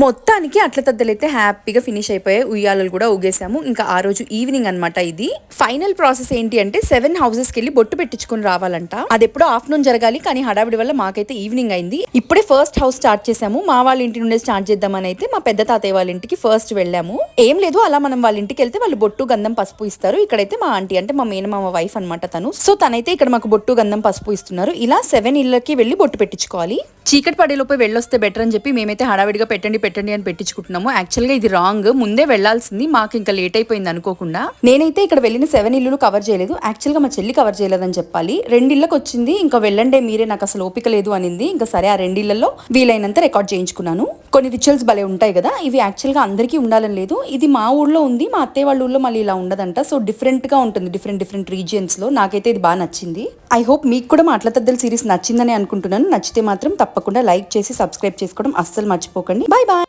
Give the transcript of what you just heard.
మొత్తానికి అట్ల తద్దలైతే హ్యాపీగా ఫినిష్ అయిపోయాయి. ఉయ్యాలలు కూడా ఊగేసాము. ఇంకా ఆ రోజు ఈవినింగ్ అనమాట. ఇది ఫైనల్ ప్రాసెస్ ఏంటి అంటే 7 హౌసెస్ కి వెళ్ళి బొట్టు పెట్టించుకుని రావాలంట. అది ఎప్పుడో ఆఫ్టర్నూన్ జరగాలి, కానీ హడావిడి వల్ల మాకైతే ఈవినింగ్ అయింది. ఇప్పుడే ఫస్ట్ హౌస్ స్టార్ట్ చేసాము. మా వాళ్ళ ఇంటి నుండి స్టార్ట్ చేద్దామని అయితే మా పెద్ద తాతయ్య వాళ్ళ ఇంటికి ఫస్ట్ వెళ్ళాము. ఏం లేదు, అలా మనం వాళ్ళ ఇంటికి వెళ్తే వాళ్ళు బొట్టు గంధం పసుపు ఇస్తారు. ఇక్కడైతే మా ఆంటీ అంటే మా మేనమామ వైఫ్ అనమాట తను. సో తనైతే ఇక్కడ మాకు బొట్టు గంధం పసుపు ఇస్తున్నారు. ఇలా 7 ఇళ్ళకి వెళ్ళి బొట్టు పెట్టించుకోవాలి. చీకటి పడేలోపే వెళ్ళొస్తే బెటర్ అని చెప్పి మేమైతే హడావిడిగా పెట్టండి అని పెట్టించుకుంటున్నాము. యాక్చువల్ గా ఇది రాంగ్, ముందే వెళ్లాల్సింది. మాకు ఇంకా లేట్ అయిపోయింది అనుకోకుండా. నేనైతే ఇక్కడ వెళ్ళిన 7 ఇల్లులు కవర్ చేయలేదు. యాక్చువల్ గా మా చెల్లి కవర్ చేయలేదని చెప్పాలి. 2 ఇళ్ళకి వచ్చింది. ఇంకా వెళ్ళండే మీరే, నాకు అసలు ఓపిక లేదు అనింది. ఇంకా సరే ఆ 2 ఇళ్లలో వీలైనంత రికార్డ్ చేయించుకున్నాను. కొన్ని రిచువల్స్ భలే ఉంటాయి కదా, ఇవి యాక్చువల్ గా అందరికీ ఉండాలని లేదు. ఇది మా ఊర్లో ఉంది, మా అత్తయ్య వాళ్ళ ఊర్లో మళ్ళీ ఇలా ఉండదంట. సో డిఫరెంట్ గా ఉంటుంది డిఫరెంట్ రీజియన్స్ లో. నాకైతే ఇది బాగా నచ్చింది. ఐ హోప్ మీకు కూడా మా అట్ల తద్దల సిరీస్ నచ్చిందని అనుకుంటున్నాను. నచ్చితే మాత్రం తప్పకుండా లైక్ చేసి సబ్స్క్రైబ్ చేసుకోవడం అస్సలు మర్చిపోకండి. Bye bye.